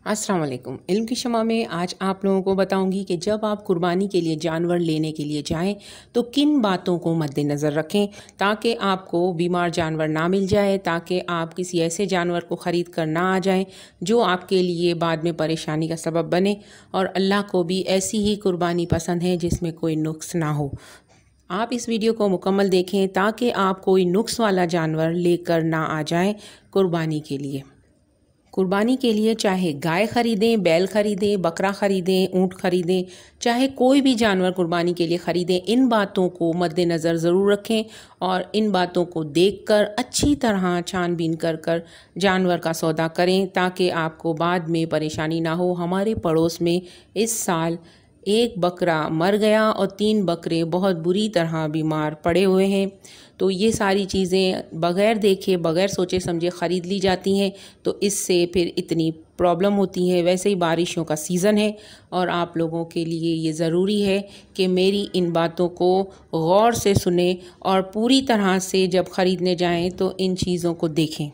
अस्सलाम वालेकुम। इल्म की शमा में आज आप लोगों को बताऊंगी कि जब आप कुर्बानी के लिए जानवर लेने के लिए जाएं तो किन बातों को मद्देनज़र रखें ताकि आपको बीमार जानवर ना मिल जाए, ताकि आप किसी ऐसे जानवर को ख़रीद कर ना आ जाएं जो आपके लिए बाद में परेशानी का सबब बने। और अल्लाह को भी ऐसी ही कुर्बानी पसंद है जिसमें कोई नुक्स ना हो। आप इस वीडियो को मुकम्मल देखें ताकि आप कोई नुक्स वाला जानवर लेकर ना आ जाएं कुर्बानी के लिए। कुर्बानी के लिए चाहे गाय ख़रीदें, बैल ख़रीदें, बकरा ख़रीदें, ऊँट ख़रीदें, चाहे कोई भी जानवर कुर्बानी के लिए ख़रीदें, इन बातों को मद्देनज़र ज़रूर रखें और इन बातों को देखकर अच्छी तरह छानबीन कर जानवर का सौदा करें ताकि आपको बाद में परेशानी ना हो। हमारे पड़ोस में इस साल एक बकरा मर गया और 3 बकरे बहुत बुरी तरह बीमार पड़े हुए हैं। तो ये सारी चीज़ें बग़ैर देखे बग़ैर सोचे समझे ख़रीद ली जाती हैं, तो इससे फिर इतनी प्रॉब्लम होती है। वैसे ही बारिशों का सीज़न है और आप लोगों के लिए ये ज़रूरी है कि मेरी इन बातों को गौर से सुने और पूरी तरह से जब ख़रीदने जाएं तो इन चीज़ों को देखें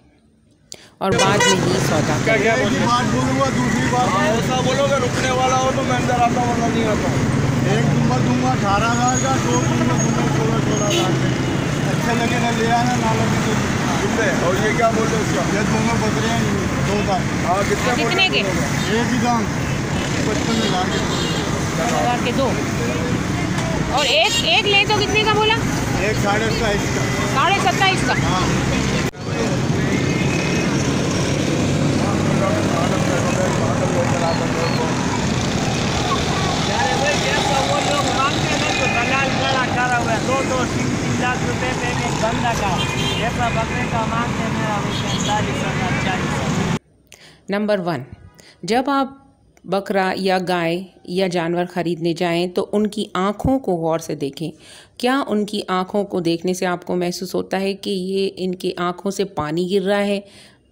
और बाद में ही सौदा करें। एक बात बोलूँगा, दूसरी बात ऐसा बोलोगे रुकने वाला हो तो मैं अंदर आता हूँ वरना नहीं आता हूँ। एक नंबर दूंगा 18,000 का, 2 नंबर दूंगा 16,000 का। अच्छे लगे ना ले आना, ना लगे तो कितने। और ये क्या बोल रहे उसका? ये दोनों बकरे हैं 2 दांत। हाँ कितने के? एक ही दांत 55,000 के। 55,000 के 2 और एक ले तो कितने का बोला? एक 27.5 का। 27.5 का। हाँ दो 3 लाख रुपए पे एक बंदा का ऐसा बकरे का मांगते मेरा 45,000 40,000। नंबर 1, जब आप बकरा या गाय या जानवर ख़रीदने जाएं तो उनकी आँखों को गौर से देखें। क्या उनकी आँखों को देखने से आपको महसूस होता है कि ये इनकी आँखों से पानी गिर रहा है?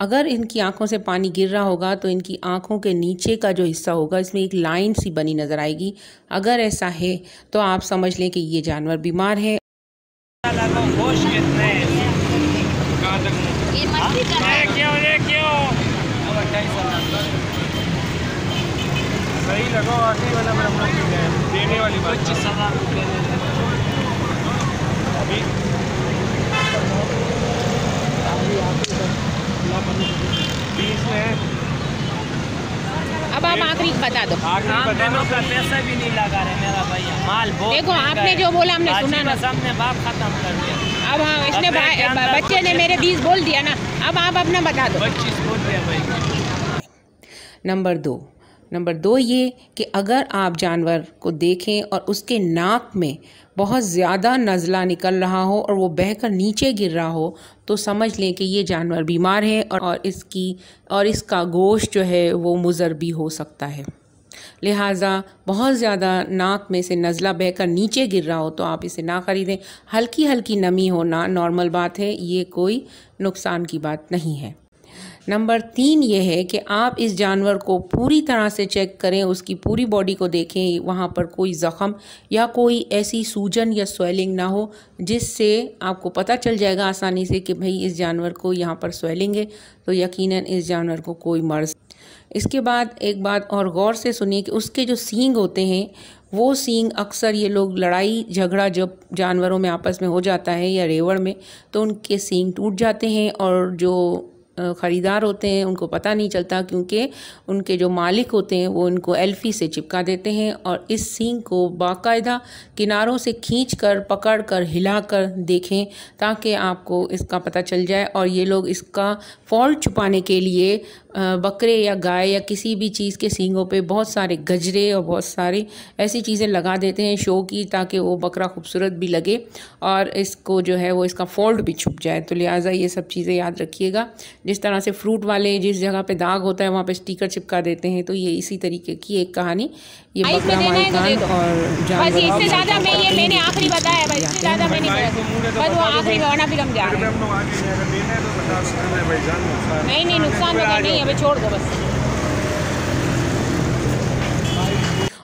अगर इनकी आँखों से पानी गिर रहा होगा तो इनकी आँखों के नीचे का जो हिस्सा होगा इसमें एक लाइन सी बनी नज़र आएगी। अगर ऐसा है तो आप समझ लें कि ये जानवर बीमार है। सही लगो आखिरी वाला में देने वाली बात 25,000 रुपये अभी अब आप आखिरी बता दो। दोनों का पैसा भी नहीं लगा रहे मेरा भैया, माल बहुत। देखो आपने जो बोला हमने सुना ना, हमने बाप खत्म कर दिया। अब हाँ इसने बच्चे ने मेरे 20 बोल दिया ना, अब आप अपना बता दो। 25 बोल दिया भाई। नंबर दो ये कि अगर आप जानवर को देखें और उसके नाक में बहुत ज़्यादा नज़ला निकल रहा हो और वो बहकर नीचे गिर रहा हो तो समझ लें कि ये जानवर बीमार है और इसका गोश्त जो है वो मुज़र भी हो सकता है। लिहाजा बहुत ज़्यादा नाक में से नज़ला बहकर नीचे गिर रहा हो तो आप इसे ना ख़रीदें। हल्की हल्की नमी होना नॉर्मल बात है, ये कोई नुकसान की बात नहीं है। नंबर 3 ये है कि आप इस जानवर को पूरी तरह से चेक करें, उसकी पूरी बॉडी को देखें, वहाँ पर कोई ज़ख़म या कोई ऐसी सूजन या स्वेलिंग ना हो जिससे आपको पता चल जाएगा आसानी से कि भाई इस जानवर को यहाँ पर स्वेलिंग है तो यकीनन इस जानवर को कोई मर्ज़। इसके बाद एक बात और गौर से सुनिए कि उसके जो सींग होते हैं वो सींग अक्सर ये लोग लड़ाई झगड़ा जब जानवरों में आपस में हो जाता है या रेवड़ में तो उनके सींग टूट जाते हैं और जो ख़रीदार होते हैं उनको पता नहीं चलता क्योंकि उनके जो मालिक होते हैं वो इनको एल्फी से चिपका देते हैं और इस सींग को बाकायदा किनारों से खींचकर पकड़कर हिलाकर देखें ताकि आपको इसका पता चल जाए। और ये लोग इसका फॉल्ट छुपाने के लिए बकरे या गाय या किसी भी चीज़ के सींगों पे बहुत सारे गजरे और बहुत सारी ऐसी चीज़ें लगा देते हैं शो की, ताकि वो बकरा खूबसूरत भी लगे और इसको जो है वो इसका फॉल्ट भी छुप जाए। तो लिहाजा ये सब चीज़ें याद रखिएगा। जिस तरह से फ्रूट वाले जिस जगह पे दाग होता है वहाँ पे स्टिकर चिपका देते हैं, तो ये इसी तरीके की एक कहानी। ये बकरा मालिकान और जानवर इससे ज़्यादा मैंने आखिरी बताया भाई, इससे ज़्यादा मैंने बस वो आखिरी गाना फिर हम जा रहे हैं। नहीं नुकसान तो नहीं है, छोड़ दो बस।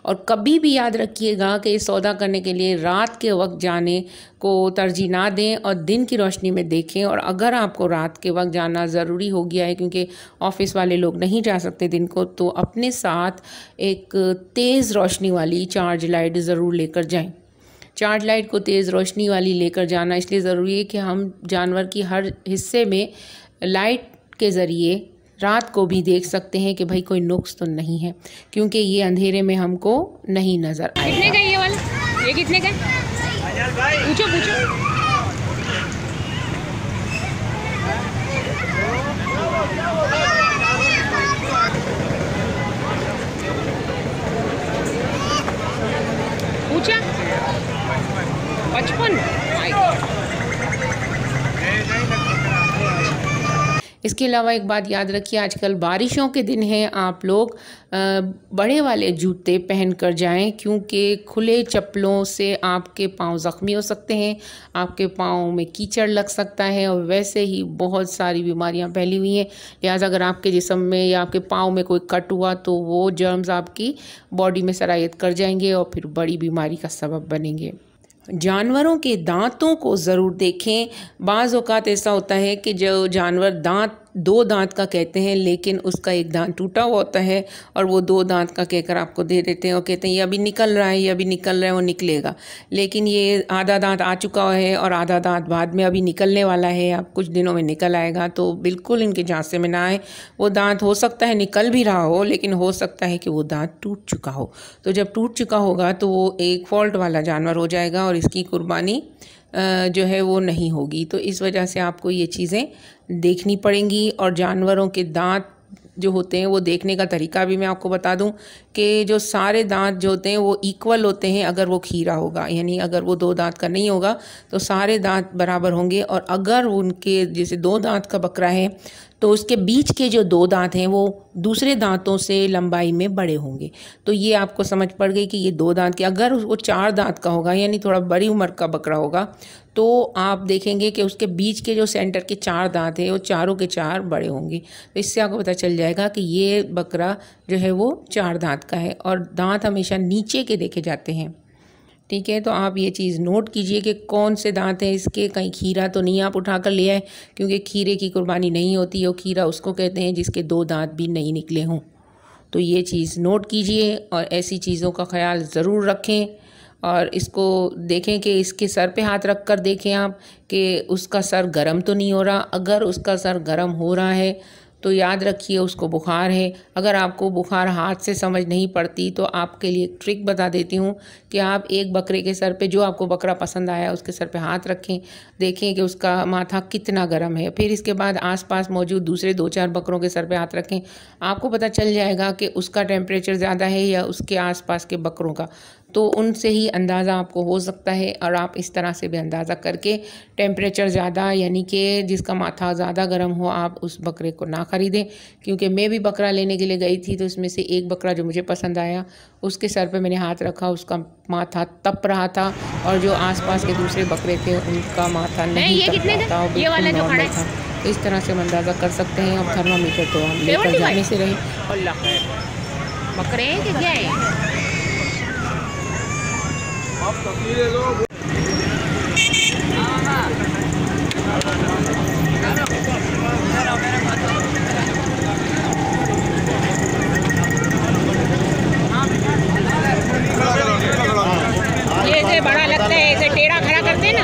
और कभी भी याद रखिएगा कि सौदा करने के लिए रात के वक्त जाने को तरजीह ना दें और दिन की रोशनी में देखें। और अगर आपको रात के वक्त जाना ज़रूरी हो गया है क्योंकि ऑफिस वाले लोग नहीं जा सकते दिन को, तो अपने साथ एक तेज़ रोशनी वाली चार्ज लाइट ज़रूर लेकर जाएं। चार्ज लाइट को तेज़ रोशनी वाली लेकर जाना इसलिए ज़रूरी है कि हम जानवर की हर हिस्से में लाइट के ज़रिए रात को भी देख सकते हैं कि भाई कोई नुक्स तो नहीं है, क्योंकि ये अंधेरे में हमको नहीं नज़र आएगा। कितने का ये वाला? ये कितने का? पूछो पूछो। पूछा 55। इसके अलावा एक बात याद रखिए, आजकल बारिशों के दिन हैं, आप लोग बड़े वाले जूते पहन कर जाएं, क्योंकि खुले चप्पलों से आपके पाँव ज़ख्मी हो सकते हैं, आपके पाँव में कीचड़ लग सकता है और वैसे ही बहुत सारी बीमारियां फैली हुई हैं। लिहाजा अगर आपके जिस्म में या आपके पाँव में कोई कट हुआ तो वो जर्म्स आपकी बॉडी में सरायत कर जाएंगे और फिर बड़ी बीमारी का सबब बनेंगे। जानवरों के दांतों को ज़रूर देखें। बाज़ औक़ात ऐसा होता है कि जो जानवर दो दांत का कहते हैं लेकिन उसका एक दांत टूटा हुआ होता है और वो दो दांत का कहकर आपको दे देते हैं और कहते हैं ये अभी निकल रहा है, ये अभी निकल रहा है, वो निकलेगा। लेकिन ये आधा दांत आ चुका है और आधा दांत बाद में अभी निकलने वाला है, अब कुछ दिनों में निकल आएगा। तो बिल्कुल इनके झांसे में ना आए। वो दांत हो सकता है निकल भी रहा हो, लेकिन हो सकता है कि वो दांत टूट चुका हो। तो जब टूट चुका होगा तो वो एक फॉल्ट वाला जानवर हो जाएगा और इसकी कुर्बानी जो है वो नहीं होगी। तो इस वजह से आपको ये चीज़ें देखनी पड़ेंगी। और जानवरों के दांत जो होते हैं वो देखने का तरीका भी मैं आपको बता दूं कि जो सारे दांत जो होते हैं वो इक्वल होते हैं अगर वो खीरा होगा, यानी अगर वो दो दांत का नहीं होगा तो सारे दांत बराबर होंगे। और अगर उनके जैसे दो दांत का बकरा है तो उसके बीच के जो दो दांत हैं वो दूसरे दांतों से लंबाई में बड़े होंगे। तो ये आपको समझ पड़ गई कि ये दो दांत के, अगर वो चार दांत का होगा यानी थोड़ा बड़ी उम्र का बकरा होगा तो आप देखेंगे कि उसके बीच के जो सेंटर के चार दांत हैं वो चारों के चार बड़े होंगे। तो इससे आपको पता चल जाएगा कि ये बकरा जो है वो चार दांत का है। और दांत हमेशा नीचे के देखे जाते हैं, ठीक है। तो आप ये चीज़ नोट कीजिए कि कौन से दांत हैं इसके, कहीं खीरा तो नहीं आप उठा कर ले आए, क्योंकि खीरे की कुर्बानी नहीं होती है। खीरा उसको कहते हैं जिसके दो दांत भी नहीं निकले हों। तो ये चीज़ नोट कीजिए और ऐसी चीज़ों का ख्याल ज़रूर रखें। और इसको देखें कि इसके सर पे हाथ रख कर देखें आप कि उसका सर गर्म तो नहीं हो रहा। अगर उसका सर गर्म हो रहा है तो याद रखिए उसको बुखार है। अगर आपको बुखार हाथ से समझ नहीं पड़ती तो आपके लिए एक ट्रिक बता देती हूँ कि आप एक बकरे के सर पे, जो आपको बकरा पसंद आया उसके सर पे हाथ रखें, देखें कि उसका माथा कितना गर्म है। फिर इसके बाद आसपास मौजूद दूसरे दो चार बकरों के सर पे हाथ रखें, आपको पता चल जाएगा कि उसका टेम्परेचर ज़्यादा है या उसके आसपास के बकरों का। तो उनसे ही अंदाज़ा आपको हो सकता है। और आप इस तरह से भी अंदाज़ा करके टेम्परेचर ज़्यादा यानी कि जिसका माथा ज़्यादा गर्म हो आप उस बकरे को ना ख़रीदें। क्योंकि मैं भी बकरा लेने के लिए गई थी तो इसमें से एक बकरा जो मुझे पसंद आया उसके सर पे मैंने हाथ रखा, उसका माथा तप रहा था और जो आसपास के दूसरे बकरे थे उनका माथा नहीं तप रहा था, वो बिल्कुल नॉर्मल था। तो इस तरह से हम अंदाज़ा कर सकते हैं। और थर्मामीटर तो हम लेकर जाने से रहें। बकरे हैं कि क्या है? ये ऐसे बड़ा लगता है, ऐसे टेढ़ा खड़ा करते हैं ना।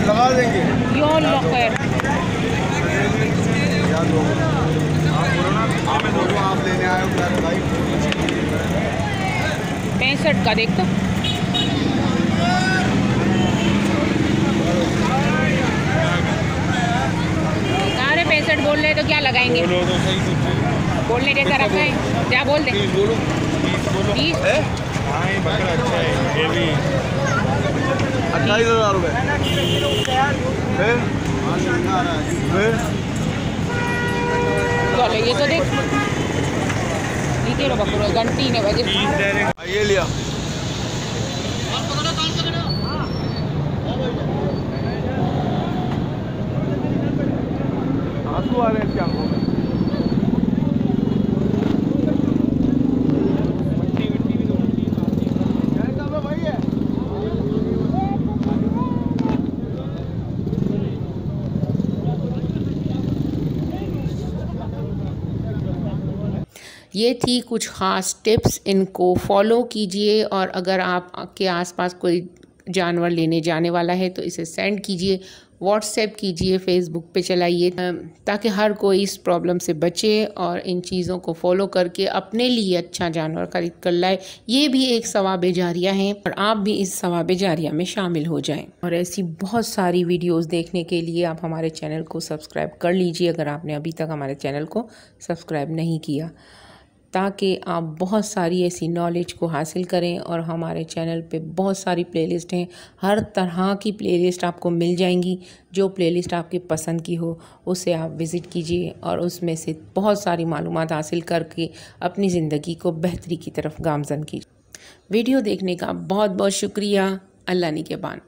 लगा देंगे यो आप लेने आए हो भाई 65 का देख तो। सारे 65 बोल रहे तो क्या लगाएंगे? बोलने जैसा रखा है, क्या बोल दे? 30 28,000 रुपये। चलो ये तो देख नीचे लो बकरो घंटी ने बजे ये लिया। आंसू आ रहे हैं इसके आंखों में। ये थी कुछ ख़ास टिप्स, इनको फॉलो कीजिए। और अगर आपके आसपास कोई जानवर लेने जाने वाला है तो इसे सेंड कीजिए, व्हाट्सएप कीजिए, फेसबुक पे चलाइए, ताकि हर कोई इस प्रॉब्लम से बचे और इन चीज़ों को फॉलो करके अपने लिए अच्छा जानवर खरीद कर लाए। ये भी एक सवाब जारिया है और आप भी इस सवाब जारिया में शामिल हो जाएं। और ऐसी बहुत सारी वीडियोस देखने के लिए आप हमारे चैनल को सब्सक्राइब कर लीजिए अगर आपने अभी तक हमारे चैनल को सब्सक्राइब नहीं किया, ताकि आप बहुत सारी ऐसी नॉलेज को हासिल करें। और हमारे चैनल पे बहुत सारी प्लेलिस्ट हैं, हर तरह की प्लेलिस्ट आपको मिल जाएंगी। जो प्लेलिस्ट आपकी पसंद की हो उसे आप विज़िट कीजिए और उसमें से बहुत सारी मालूमात हासिल करके अपनी ज़िंदगी को बेहतरी की तरफ गामज़न कीजिए। वीडियो देखने का बहुत बहुत शुक्रिया। अल्लाह निगहबान।